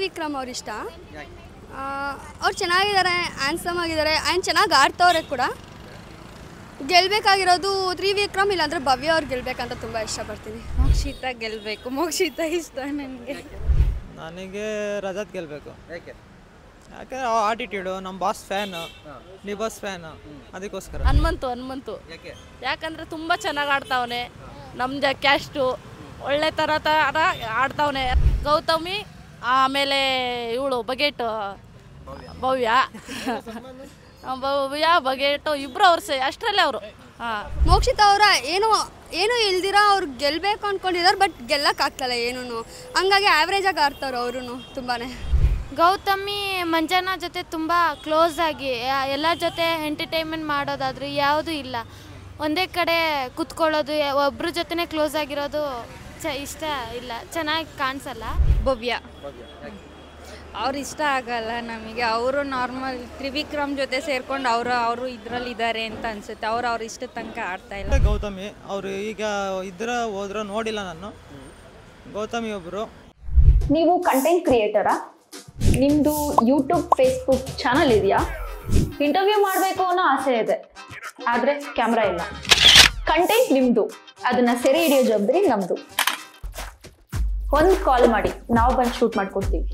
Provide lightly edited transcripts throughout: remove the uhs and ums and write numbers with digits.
ತ್ರಿವಿಕ್ರಮ್ ಅವ್ರು ಇಷ್ಟ. ಅವ್ರು ಚೆನ್ನಾಗಿದ್ದಾರೆ, ಹ್ಯಾಂಡ್ಸಮ್ ಆಗಿದ್ದಾರೆ ಆ್ಯಂಡ್ ಚೆನ್ನಾಗಿ ಆಡ್ತವ್ರೆ ಕೂಡ. ಗೆಲ್ಲಬೇಕಾಗಿರೋದು ತ್ರಿವಿಕ್ರಮ್ ಇಲ್ಲಾಂದರೆ ಭವ್ಯ ಅವ್ರು ಗೆಲ್ಲಬೇಕಂತ ತುಂಬ ಇಷ್ಟಪಡ್ತೀನಿ. ಮೋಕ್ಷಿತ ಗೆಲ್ಲಬೇಕು. ಮೋಕ್ಷಿತ ಇಷ್ಟ ನನಗೆ. ನನಗೆ ರಜತ್ ಗೆಲ್ಲಬೇಕು. ಯಾಕೆ? ಯಾಕಂದ್ರೆ ಆಟಿಟ್ಯೂಡು, ನಮ್ಮ ಬಾಸ್ ಫ್ಯಾನು, ನೀ ಬಾಸ್ ಫ್ಯಾನು, ಅದಕ್ಕೋಸ್ಕರ. ಹನುಮಂತು ಯಾಕಂದರೆ ತುಂಬ ಚೆನ್ನಾಗಿ ಆಡ್ತಾವನೆ. ನಮ್ದು ಕ್ಯಾಸ್ಟು ಒಳ್ಳೆ ಥರ ಆಡ್ತಾವನೆ. ಗೌತಮಿ, ಆಮೇಲೆ ಇವಳು ಬಗೆಟ್ ಭವ್ಯ ಬಗೆಟು ಇಬ್ಬರು ಅವ್ರು ಅಷ್ಟರಲ್ಲೇ ಅವರು. ಮೋಕ್ಷಿತ ಅವರ ಏನು ಇಲ್ದಿರ ಅವ್ರು ಗೆಲ್ಲಬೇಕು ಅಂದ್ಕೊಂಡಿದ್ದಾರೆ, ಬಟ್ ಗೆಲ್ಲಕ್ಕಾಗ್ತಲ್ಲ ಏನೂ. ಹಂಗಾಗಿ ಆ್ಯಾವ್ರೇಜಾಗಿ ಆಡ್ತಾರೆ ಅವರು ತುಂಬಾ. ಗೌತಮಿ ಮಂಜನಾ ಜೊತೆ ತುಂಬ ಕ್ಲೋಸ್ ಆಗಿ ಎಲ್ಲರ ಜೊತೆ ಎಂಟರ್ಟೈನ್ಮೆಂಟ್ ಮಾಡೋದಾದ್ರೂ ಯಾವುದೂ ಇಲ್ಲ. ಒಂದೇ ಕಡೆ ಕೂತ್ಕೊಳ್ಳೋದು, ಒಬ್ಬರ ಜೊತೆನೇ ಕ್ಲೋಸ್ ಆಗಿರೋದು ಇಷ್ಟ ಇಲ್ಲ, ಚೆನ್ನಾಗಿ ಕಾಣಿಸಲ್ಲ. ಭವ್ಯ ಅವ್ರು ಇಷ್ಟ ಆಗಲ್ಲ ನಮಗೆ. ಅವರು ನಾರ್ಮಲ್ ತ್ರಿವಿಕ್ರಮ್ ಜೊತೆ ಸೇರ್ಕೊಂಡು ಅವರು ಇದರಲ್ಲಿದ್ದಾರೆ ಅಂತ ಅನಿಸುತ್ತೆ. ಅವ್ರ ಇಷ್ಟ ತನಕ ಆಡ್ತಾ ಇಲ್ಲ. ಗೌತಮಿ ಅವರು ಈಗ ಹೋದ್ರೆ ನೋಡಿಲ್ಲ ನಾನು. ಗೌತಮಿ ಒಬ್ಬರು. ನೀವು ಕಂಟೆಂಟ್ ಕ್ರಿಯೇಟರಾ? ನಿಮ್ಮದು ಯೂಟ್ಯೂಬ್ ಫೇಸ್ಬುಕ್ ಚಾನಲ್ ಇದೆಯಾ? ಇಂಟರ್ವ್ಯೂ ಮಾಡಬೇಕು ಅನ್ನೋ ಆಸೆ ಇದೆ, ಆದರೆ ಕ್ಯಾಮ್ರಾ ಇಲ್ಲ. ಕಂಟೆಂಟ್ ನಿಮ್ಮದು, ಅದನ್ನು ಸೆರೆ ಹಿಡಿಯೋ ಜವಾಬ್ದಾರಿ ನಮ್ಮದು. ಒಂದು ಕಾಲ್ ಮಾಡಿ, ನಾವು ಬಂದು ಶೂಟ್ ಮಾಡ್ಕೊಡ್ತೀವಿ.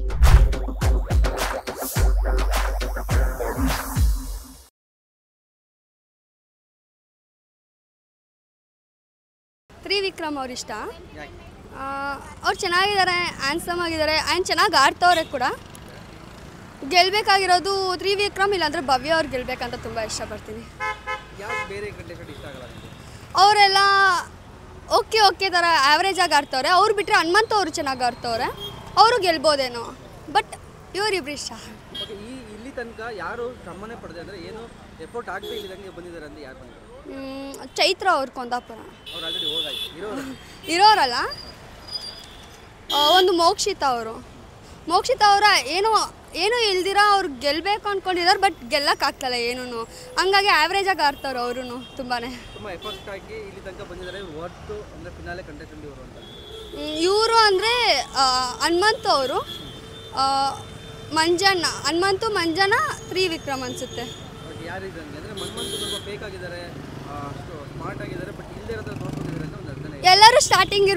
ತ್ರಿವಿಕ್ರಮ್ ಅವ್ರು ಇಷ್ಟ. ಅವ್ರು ಚೆನ್ನಾಗಿದ್ದಾರೆ, ಹ್ಯಾಂಡ್ಸಮ್ ಆಗಿದ್ದಾರೆ ಆ್ಯಂಡ್ ಚೆನ್ನಾಗಿ ಆಡ್ತವ್ರೆ ಕೂಡ. ಗೆಲ್ಲಬೇಕಾಗಿರೋದು ತ್ರಿವಿಕ್ರಮ್ ಇಲ್ಲಾಂದರೆ ಭವ್ಯ ಅವ್ರು ಗೆಲ್ಲಬೇಕಂತ ತುಂಬ ಇಷ್ಟಪಡ್ತೀನಿ. ಅವರೆಲ್ಲ ಓಕೆ ಥರ ಆ್ಯಾವ್ರೇಜಾಗಿ ಆಡ್ತವ್ರೆ. ಅವ್ರು ಬಿಟ್ಟರೆ ಹನುಮಂತ ಅವರು ಚೆನ್ನಾಗಿ ಆಡ್ತವ್ರೆ, ಅವರು ಗೆಲ್ಬೋದೇನೋ. ಬಟ್ ಇವರಿಬ್ರು ಇಷ್ಟ. ಇಲ್ಲಿ ತನಕ ಯಾರು ಸಮ್ಮಾನ ಪಡೆದ ಅಂದರೆ ಏನು ಎಫರ್ಟ್ ಆಗದೆ ಇಲ್ಲಿದಂಗೆ ಬಂದಿದ್ದಾರೆ ಅಂತ ಯಾರು ಬಂದಿದ್ದಾರೆ? ಚೈತ್ರ ಅವ್ರು ಕುಂದಾಪುರ ಅವ್ರು ಆಲ್ರೆಡಿ ಹೋಗಾಯ್ತು ಇರೋರಲ್ಲ. ಒಂದು ಮೋಕ್ಷಿತ ಅವರ ಏನು ಇಲ್ದಿರ ಅವ್ರು ಗೆಲ್ಲಬೇಕು ಅಂದ್ಕೊಂಡಿದ್ದಾರೆ, ಬಟ್ ಗೆಲ್ಲಕ್ಕಾಗ್ತಲ್ಲ ಏನೂ. ಹಂಗಾಗಿ ಆ್ಯಾವ್ರೇಜಾಗಿ ಆಡ್ತಾರೆ ಅವರು ತುಂಬಾ. ತುಂಬ ಎಫರ್ಟ್ ಹಾಕಿ ಇಲ್ಲಿ ತನಕ ಬಂದಿದ್ದಾರೆ. ಒಟ್ಟು ಅಂದರೆ ಫಿನಾಲೆ ಕಂಟೆಸ್ಟೆಂಟ್ ಇವರು ಅಂತ. ಇವರು ಅಂದರೆ ಹನುಮಂತು ಅವರು, ಹನುಮಂತು ಮಂಜನಾ ತ್ರಿವಿಕ್ರಮ್ ಅನಿಸುತ್ತೆ. ಯಾರಿದೆ ಅಂದರೆ ಹನುಮಂತು ಸ್ವಲ್ಪ ಫೇಕ್ ಆಗಿದ್ದಾರೆ, ಅಷ್ಟು ಸ್ಮಾರ್ಟ್ ಆಗಿದ್ದಾರೆ, ಬಟ್ ಇಲ್ಲದೆ ಇರೋದು ನೋಡ್ಕೊಂಡಿದ್ದಾರೆ ಅಂತ ಒಂದು ಅರ್ಥನೇ. ಎಲ್ಲರೂ ಸ್ಟಾರ್ಟಿಂಗ್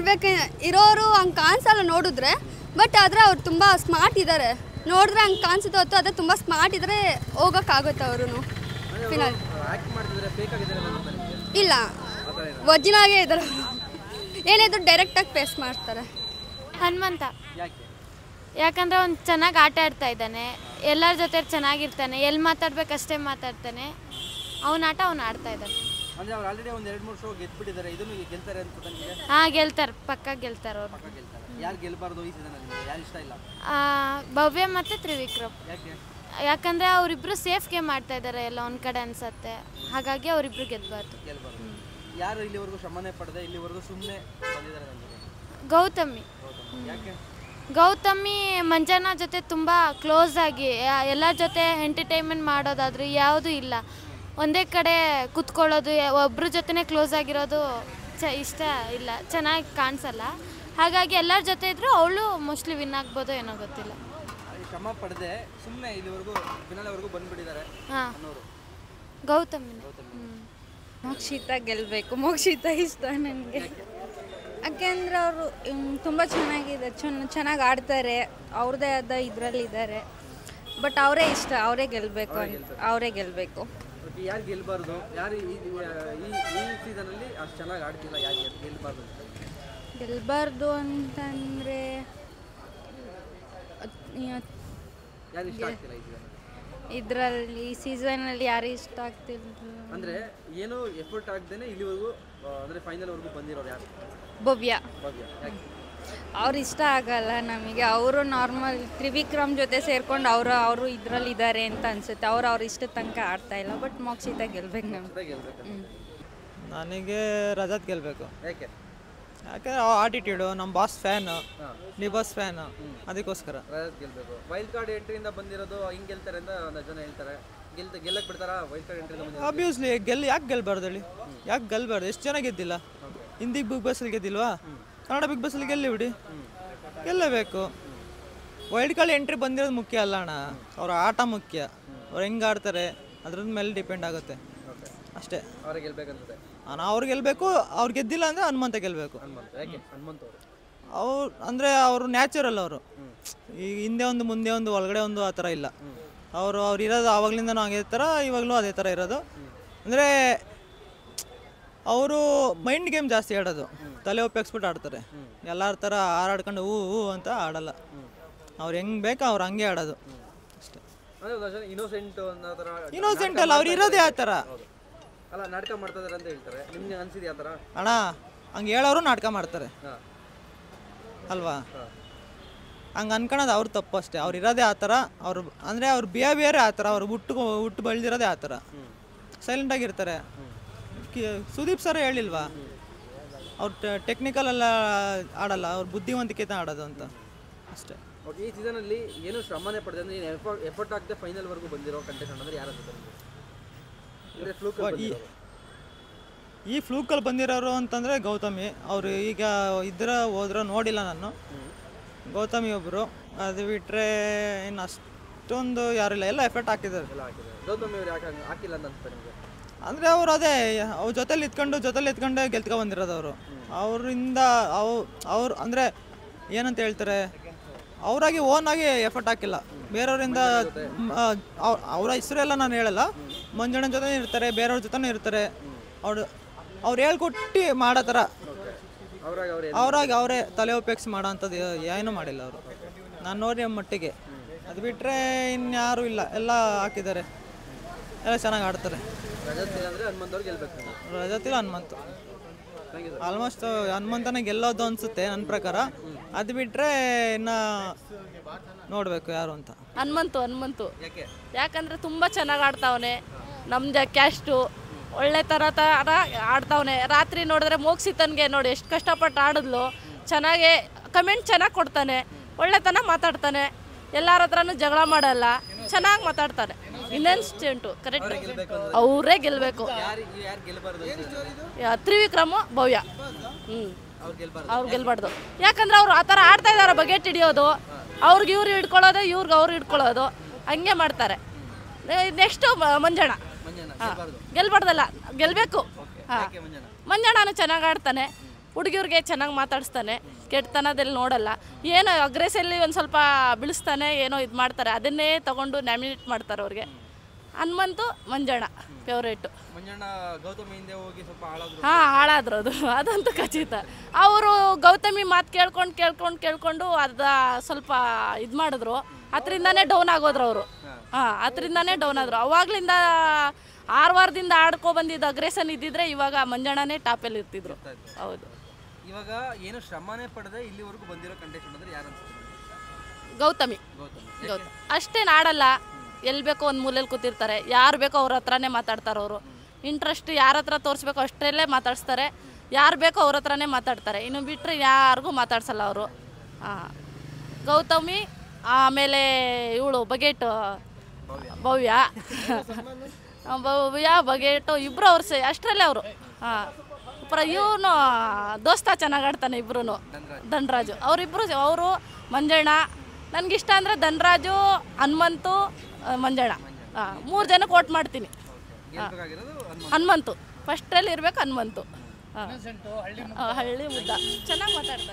ಇರೋರು ಹಂಗೆ ಕಾಣಿಸಲ್ಲ ನೋಡಿದ್ರೆ, ಬಟ್ ಆದರೆ ಅವ್ರು ತುಂಬ ಸ್ಮಾರ್ಟ್ ಇದ್ದಾರೆ. ನೋಡಿದ್ರೆ ಹಂಗೆ ಕಾಣಿಸುತ್ತೆ ಹೊತ್ತು, ಅದೇ ತುಂಬ ಸ್ಮಾರ್ಟ್ ಇದ್ದರೆ ಹೋಗೋಕ್ಕಾಗುತ್ತೆ ಅವರು ಫಿನಾಲ್. ಇಲ್ಲ, ಒರಿಜಿನಾಗೇ ಇದ್ದಾರೆ. ಏನಿದ್ರು ಡೈರೆಕ್ಟಾಗಿ ಫೇಸ್ ಮಾಡ್ತಾರೆ. ಹನುಮಂತ ಯಾಕಂದರೆ ಅವ್ನು ಚೆನ್ನಾಗಿ ಆಟ ಆಡ್ತಾ ಇದ್ದಾನೆ, ಎಲ್ಲರ ಜೊತೆ ಚೆನ್ನಾಗಿರ್ತಾನೆ, ಎಲ್ಲಿ ಮಾತಾಡ್ಬೇಕಷ್ಟೇ ಮಾತಾಡ್ತಾನೆ. ಅವನ ಆಟ ಅವ್ನು ಆಡ್ತಾ ಇದ್ದಾನೆ. ಹಾಂ, ಗೆಲ್ತಾರೆ, ಪಕ್ಕ ಗೆಲ್ತಾರೆ ಅವರು. ಭವ್ಯ ಮತ್ತು ತ್ರಿವಿಕ್ರಮ್. ಯಾಕಂದರೆ ಅವರಿಬ್ರು ಸೇಫ್ ಗೇಮ್ ಮಾಡ್ತಾ ಇದ್ದಾರೆ ಎಲ್ಲ ಒಂದು ಕಡೆ ಅನ್ಸತ್ತೆ. ಹಾಗಾಗಿ ಅವರಿಬ್ರು ಗೆಲ್ಲಬಾರ್ದು. ಯಾರು ಇಲ್ಲಿವರೆಗೂ ಶ್ರಮನೆ ಪಡೆದ ಇಲ್ಲಿವರೆಗೂ ಸುಮ್ಮನೆ ಬಂದಿದ್ದಾರೆ? ಗೌತಮಿ ಮಂಜನಾ ಜೊತೆ ತುಂಬ ಕ್ಲೋಸ್ ಆಗಿ ಎಲ್ಲರ ಜೊತೆ ಎಂಟರ್ಟೈನ್ಮೆಂಟ್ ಮಾಡೋದಾದ್ರೂ ಯಾವುದೂ ಇಲ್ಲ. ಒಂದೇ ಕಡೆ ಕೂತ್ಕೊಳ್ಳೋದು, ಒಬ್ಬರ ಜೊತೆನೇ ಕ್ಲೋಸ್ ಆಗಿರೋದು ಇಷ್ಟ ಇಲ್ಲ, ಚೆನ್ನಾಗಿ ಕಾಣಿಸಲ್ಲ. ಹಾಗಾಗಿ ಎಲ್ಲರ ಜೊತೆ ಇದ್ದರೂ ಅವಳು ಮೋಸ್ಟ್ಲಿ ವಿನ್ ಆಗ್ಬೋದು, ಏನೋ ಗೊತ್ತಿಲ್ಲ. ಶ್ರಮ ಪಡೆದೆ ಸುಮ್ಮನೆ ಇಲ್ಲಿವರೆಗೂ ಫಿನಾಲೆವರೆಗೂ ಬಂದುಬಿಟ್ಟಿದ್ದಾರೆ. ಹಾಂ, ಗೌತಮಿ. ಮೋಕ್ಷಿತ ಗೆಲ್ಲಬೇಕು. ಮೋಕ್ಷಿತ ಇಷ್ಟ ನನಗೆ. ಯಾಕೆಂದರೆ ಅವರು ತುಂಬ ಚೆನ್ನಾಗಿದೆ, ಚೆನ್ನಾಗಿ ಆಡ್ತಾರೆ, ಅವ್ರದ್ದೇ ಆದ ಇದರಲ್ಲಿದ್ದಾರೆ. ಬಟ್ ಅವರೇ ಇಷ್ಟ, ಅವರೇ ಗೆಲ್ಲಬೇಕು ಯಾರು ಗೆಲ್ಲಬಾರ್ದು? ಯಾರು ಈ ಸೀಸನಲ್ಲಿ ಅಷ್ಟು ಚೆನ್ನಾಗಿ ಆಡ್ತಿಲ್ಲ, ಯಾರು ಗೆಲ್ಲಬಾರ್ದು ಅಂತಂದರೆ ಯಾರು ಇಷ್ಟ ಆಗ್ತಿಲ್ಲ ಈ ಸೀಸನಲ್ಲಿ ಯಾರು ಇಷ್ಟ ಆಗ್ತಿಲ್ಲ ಅಂದರೆ ಏನು ಎಫರ್ಟ್ ಆಗದೇನೆ ಇಲ್ಲಿವರೆಗೂ ಅಂದರೆ ಫೈನಲ್ವರೆಗೂ ಬಂದಿರೋರು ಯಾರು? ಭವ್ಯ ಅವ್ರು ಇಷ್ಟ ಆಗಲ್ಲ ನಮಗೆ. ಅವರು ನಾರ್ಮಲ್ ತ್ರಿವಿಕ್ರಮ್ ಜೊತೆ ಸೇರ್ಕೊಂಡು ಅವರು ಇದರಲ್ಲಿದ್ದಾರೆ ಅಂತ ಅನಿಸುತ್ತೆ. ಅವ್ರ ಇಷ್ಟ ತನಕ ಆಡ್ತಾ ಇಲ್ಲ. ಬಟ್ ಮೋಕ್ಷಿತ ಗೆಲ್ಬೇಕು ನಮ್ಗೆ. ನನಗೆ ರಜತ್ ಗೆಲ್ಲಬೇಕು. ಯಾಕೆ? ಯಾಕಂದ್ರೆ ಆಟಿಟ್ಯೂಡು, ನಮ್ಮ ಬಾಸ್ ಫ್ಯಾನು, ನೀ ಬಾಸ್ ಫ್ಯಾನು, ಅದಕ್ಕೋಸ್ಕರ ರಜತ್ ಗೆಲ್ಲಬೇಕು. ವೈಲ್ಡ್ ಕಾರ್ಡ್ ಎಂಟ್ರಿಯಿಂದ ಬಂದಿರೋದು ಹಿಂಗೆ ಗೆಲ್ತಾರೆ ಅಂತ ಒಂದು ಜನ ಹೇಳ್ತಾರೆ. ಗೆಲ್ಲಕ್ಕೆ ಬಿಡ್ತಾರಾ ವೈಲ್ಡ್ ಕಾರ್ಡ್ ಎಂಟ್ರಿಯಿಂದ ಬಂದಿರೋದು? ಆಬ್ವಿಯಸ್ಲಿ ಯಾಕೆ ಗೆಲ್ಲಬಾರ್ದು ಹೇಳಿ? ಯಾಕೆ ಗೆಲ್ಲಬಾರ್ದು? ಎಷ್ಟು ಜನ ಗೆದ್ದಿಲ್ಲ? ಹಿಂದಿ ಬಿಗ್ ಬಾಸಲ್ಲಿ ಗೆದ್ದಿಲ್ವಾ? ಕನ್ನಡ ಬಿಗ್ ಬಾಸಲ್ಲಿ ಗೆಲ್ಲಿ ಬಿಡಿ, ಗೆಲ್ಲಬೇಕು. ವೈಲ್ಡ್ ಕಾರ್ಡ್ ಎಂಟ್ರಿ ಬಂದಿರೋದು ಮುಖ್ಯ ಅಲ್ಲ ಅಣ್ಣ, ಅವ್ರ ಆಟ ಮುಖ್ಯ. ಅವ್ರು ಹೆಂಗೆ ಆಡ್ತಾರೆ ಅದ್ರ ಮೇಲೆ ಡಿಪೆಂಡ್ ಆಗುತ್ತೆ ಅಷ್ಟೇ. ಅವ್ರಿಗೆ ಗೆಲ್ಬೇಕಂತದೆ. ಅವ್ರು ಗೆಲ್ಲಬೇಕು, ಅವ್ರು ಗೆದ್ದಿಲ್ಲ ಅಂದರೆ ಹನುಮಂತ ಗೆಲ್ಲಬೇಕು. ಯಾಕೆ ಹನುಮಂತ ಅವರು? ಅವ್ರು ಅಂದರೆ ಅವರು ನ್ಯಾಚುರಲ್, ಅವರು ಈಗ ಹಿಂದೆ ಒಂದು ಮುಂದೆ ಒಂದು ಒಳಗಡೆ ಒಂದು ಆ ಥರ ಇಲ್ಲ. ಅವ್ರು ಇರೋದು ಆವಾಗಲಿಂದನೂ ಅದೇ ಥರ, ಇವಾಗಲೂ ಅದೇ ಥರ ಇರೋದು. ಅಂದರೆ ಅವರು ಮೈಂಡ್ ಗೇಮ್ ಜಾಸ್ತಿ ಆಡೋದು, ತಲೆ ಉಪಯೋಗಿಸ್ಬಿಟ್ಟು ಆಡ್ತಾರೆ. ಎಲ್ಲರ ಥರ ಹಾರಾಡ್ಕೊಂಡು ಹೂ ಅಂತ ಆಡಲ್ಲ. ಅವ್ರು ಹೆಂಗೆ ಬೇಕೋ ಅವ್ರು ಹಂಗೆ ಆಡೋದು ಅಷ್ಟೇ. ಇನ್ನೋಸೆಂಟ್ ಅಲ್ಲ, ಅವ್ರು ಇರೋದೇ ಆ ಥರ. ಅಲ್ಲ, ನಾಟಕ ಮಾಡ್ತಾ ಇದಾರೆ ಅಂತ ಹೇಳ್ತಾರೆ, ನಿಮ್ಗೆ ಅನ್ಸಿದ್ಯಾ ಆ ಥರ? ಅಣ್ಣ ಹಂಗೆ ಹೇಳೋರು ನಾಟಕ ಮಾಡ್ತಾರೆ ಅಲ್ವಾ, ಹಂಗೆ ಅನ್ಕೊಳೋದು ಅವ್ರು ತಪ್ಪು ಅಷ್ಟೇ. ಅವ್ರು ಇರೋದೇ ಆ ಥರ, ಅವ್ರು ಅಂದರೆ ಅವ್ರ ಬಿಹೇವಿಯರೇ ಆ ಥರ, ಅವ್ರು ಹುಟ್ಟು ಬೆಳೆದಿರೋದೇ ಆ ಥರ, ಸೈಲೆಂಟಾಗಿರ್ತಾರೆ. ಸುದೀಪ್ ಸರ್ ಹೇಳಿಲ್ವಾ, ಅವ್ರು ಟೆಕ್ನಿಕಲ್ ಎಲ್ಲ ಆಡಲ್ಲ, ಅವ್ರು ಬುದ್ಧಿವಂತಿಕೆ ಆಡೋದು ಅಂತ ಅಷ್ಟೇ. ಓಕೆ, ಈ ಸೀಸನಲ್ಲಿ ಏನು ಶ್ರಮನೇ ಪಡೆದ ಅಂದರೆ ಎಫರ್ಟ್ ಆಗದೆ ಫೈನಲ್ವರೆಗೂ ಬಂದಿರೋ ಕಂಟೆಸ್ಟೆಂಟ್ ಅಂದರೆ ಯಾರು ಅಂತ? ಈ ಫ್ಲೂಕಲ್ಲಿ ಬಂದಿರೋರು ಅಂತಂದರೆ ಗೌತಮಿ ಅವರು. ಈಗ ಹೋದ್ರೆ ನೋಡಿಲ್ಲ ನಾನು, ಗೌತಮಿ ಒಬ್ಬರು. ಅದು ಬಿಟ್ಟರೆ ಇನ್ನು ಅಷ್ಟೊಂದು ಯಾರಿಲ್ಲ, ಎಲ್ಲ ಎಫರ್ಟ್ ಹಾಕಿದ್ದಾರೆ. ಗೌತಮಿ ಅವ್ರು ಯಾಕೆ ಹಾಕಿಲ್ಲ ಅಂತ ಅನ್ಸುತ್ತೆ ನಿಮಗೆ? ಅಂದರೆ ಅವರು ಅದೇ ಅವ್ರ ಜೊತೆಲಿ ಎತ್ಕೊಂಡೇ ಗೆಲ್ತ್ಕೊ ಬಂದಿರೋದು ಅವರು. ಅವರಿಂದ ಅವ್ರು ಅಂದರೆ ಏನಂತ ಹೇಳ್ತಾರೆ, ಅವರಾಗಿ ಓನಾಗಿ ಎಫರ್ಟ್ ಹಾಕಿಲ್ಲ, ಬೇರೆಯವರಿಂದ. ಅವರ ಹೆಸರೆಲ್ಲ ನಾನು ಹೇಳಲ್ಲ, ಮಂಜಣ್ಣನ ಜೊತೆ ಇರ್ತಾರೆ, ಬೇರೆಯವ್ರ ಜೊತೆನೂ ಇರ್ತಾರೆ. ಅವ್ರು ಹೇಳ್ಕೊಟ್ಟು ಮಾಡೋ ಥರ ಅವರೇ ತಲೆ ಉಪಯೋಗಿಸಿ ಮಾಡೋ ಅಂಥದ್ದು ಏನೂ ಮಾಡಿಲ್ಲ ಅವರು, ನಾನು ನೋಡಿ ಮಟ್ಟಿಗೆ. ಅದು ಬಿಟ್ಟರೆ ಇನ್ಯಾರೂ ಇಲ್ಲ, ಎಲ್ಲ ಹಾಕಿದ್ದಾರೆ, ಎಲ್ಲ ಚೆನ್ನಾಗಿ ಆಡ್ತಾರೆ. ರಜತ್ ಹನುಮಂತ ಆಲ್ಮೋಸ್ಟ್ ಹನುಮಂತನೇ ಗೆಲ್ಲೋದು ಅನಿಸುತ್ತೆ ನನ್ನ ಪ್ರಕಾರ. ಅದು ಬಿಟ್ಟರೆ ಇನ್ನು ನೋಡಬೇಕು ಯಾರು ಅಂತ. ಹನುಮಂತು ಯಾಕಂದರೆ ತುಂಬ ಚೆನ್ನಾಗಿ ಆಡ್ತಾವನೆ, ನಮ್ದು ಕ್ಯಾಸ್ಟು ಒಳ್ಳೆ ಥರ ಆಡ್ತಾವನೆ. ರಾತ್ರಿ ನೋಡಿದ್ರೆ ಮೋಕ್ಷಿತನ್ಗೆ ನೋಡಿ ಎಷ್ಟು ಕಷ್ಟಪಟ್ಟು ಆಡಿದ್ಲು, ಚೆನ್ನಾಗಿ ಕಮೆಂಟ್ ಚೆನ್ನಾಗಿ ಕೊಡ್ತಾನೆ, ಒಳ್ಳೆತನ ಮಾತಾಡ್ತಾನೆ, ಎಲ್ಲರ ಹತ್ರನೂ ಜಗಳ ಮಾಡಲ್ಲ, ಚೆನ್ನಾಗಿ ಮಾತಾಡ್ತಾನೆ. ಇನ್ನೆನ್ಸ್ಟೆಂಟು ಕರೆಕ್ಟ್, ಅವರೇ ಗೆಲ್ಲಬೇಕು. ತ್ರಿವಿಕ್ರಮು ಭವ್ಯ ಅವ್ರು ಗೆಲ್ಬಾರ್ದು, ಯಾಕಂದ್ರೆ ಅವ್ರು ಆ ಥರ ಆಡ್ತಾ ಇದ್ದಾರೆ, ಬಗೆಟ್ ಹಿಡಿಯೋದು, ಅವ್ರಿಗೆ ಇವ್ರು ಹಿಡ್ಕೊಳ್ಳೋದು, ಇವ್ರಿಗೆ ಅವ್ರು ಹಿಡ್ಕೊಳ್ಳೋದು, ಹಂಗೆ ಮಾಡ್ತಾರೆ. ನೆಕ್ಸ್ಟು ಮಂಜಣ್ಣ ಗೆಲ್ಬಾರ್ದಲ್ಲ, ಗೆಲ್ಲಬೇಕು. ಹಾಂ, ಮಂಜಣ್ಣನು ಚೆನ್ನಾಗಿ ಆಡ್ತಾನೆ, ಹುಡುಗಿಯವ್ರಿಗೆ ಚೆನ್ನಾಗಿ ಮಾತಾಡಿಸ್ತಾನೆ, ಕೆಟ್ಟತನದಲ್ಲಿ ನೋಡಲ್ಲ. ಏನೋ ಅಗ್ರೆಸಲ್ಲಿ ಒಂದು ಸ್ವಲ್ಪ ಬಿಳಿಸ್ತಾನೆ, ಏನೋ ಇದು ಮಾಡ್ತಾರೆ, ಅದನ್ನೇ ತಗೊಂಡು ನ್ಯಾಮಿನೇಟ್ ಮಾಡ್ತಾರೆ ಅವ್ರಿಗೆ. ಹನುಮಂತು ಮಂಜಣ್ಣ ಫೇವ್ರೇಟು. ಹಾಂ, ಹಾಳಾದ್ರು ಅದಂತೂ ಖಚಿತ. ಅವರು ಗೌತಮಿ ಮಾತು ಕೇಳ್ಕೊಂಡು ಅದ ಸ್ವಲ್ಪ ಇದು ಮಾಡಿದ್ರು, ಅದರಿಂದನೇ ಡೌನ್ ಆಗೋದ್ರು ಅವರು. ಹಾಂ, ಅದರಿಂದನೇ ಡೌನ್ ಆದರು. ಅವಾಗಲಿಂದ 6 ವಾರದಿಂದ ಆಡ್ಕೊ ಬಂದಿದ್ದು ಅಗ್ರೆಸನ್ ಇದ್ದಿದ್ರೆ ಇವಾಗ ಮಂಜಣ್ಣನೇ ಟಾಪಲ್ಲಿ ಇರ್ತಿದ್ರು. ಹೌದು. ಇವಾಗ ಏನು ಶ್ರಮನೇ ಪಡೆದ ಇಲ್ಲಿವರೆಗೂ ಬಂದಿರೋ ಕಂಟೆಸ್ಟೆಂಟ್ ಅಂದ್ರೆ ಯಾರು ಅನ್ಸುತ್ತೆ? ಗೌತಮಿ ಅಷ್ಟೇನು ಆಡಲ್ಲ, ಎಲ್ಲಿ ಬೇಕೋ ಒಂದು ಮೂಲೆಯಲ್ಲಿ ಕೂತಿರ್ತಾರೆ, ಯಾರು ಬೇಕೋ ಅವ್ರ ಹತ್ರನೇ ಮಾತಾಡ್ತಾರೆ. ಅವರು ಇಂಟ್ರೆಸ್ಟ್ ಯಾರ ಹತ್ರ ತೋರಿಸ್ಬೇಕೋ ಅಷ್ಟರಲ್ಲೇ ಮಾತಾಡಿಸ್ತಾರೆ, ಯಾರು ಬೇಕೋ ಅವ್ರ ಹತ್ರನೇ ಮಾತಾಡ್ತಾರೆ, ಇನ್ನು ಬಿಟ್ಟರೆ ಯಾರಿಗೂ ಮಾತಾಡ್ಸಲ್ಲ ಅವರು. ಹಾಂ, ಗೌತಮಿ, ಆಮೇಲೆ ಇವಳು ಬಗೆಟು ಭವ್ಯ ಬಗೆಟು ಇಬ್ಬರು ಅವ್ರು ಅಷ್ಟರಲ್ಲೇ ಅವರು. ಹಾಂ, ಇವನು ದೋಸ್ತ ಚೆನ್ನಾಗಿ ಆಡ್ತಾನೆ, ಇಬ್ಬರು ಧನರಾಜು ಅವರಿಬ್ಬರು. ಅವರು ಮಂಜಣ್ಣ ನನಗಿಷ್ಟ ಅಂದರೆ ಧನರಾಜು, ಹನುಮಂತು, ಮಂಜಣ್ಣ. ಹಾಂ, 3 ಜನಕ್ಕೆ ವೋಟ್ ಮಾಡ್ತೀನಿ. ಹನುಮಂತು ಫಸ್ಟ್ರಲ್ಲಿ ಇರಬೇಕು, ಹನುಮಂತು. ಹಾಂ, ಹಳ್ಳಿ ಮುದ್ದ ಚೆನ್ನಾಗಿ ಮಾತಾಡ್ತಾರೆ.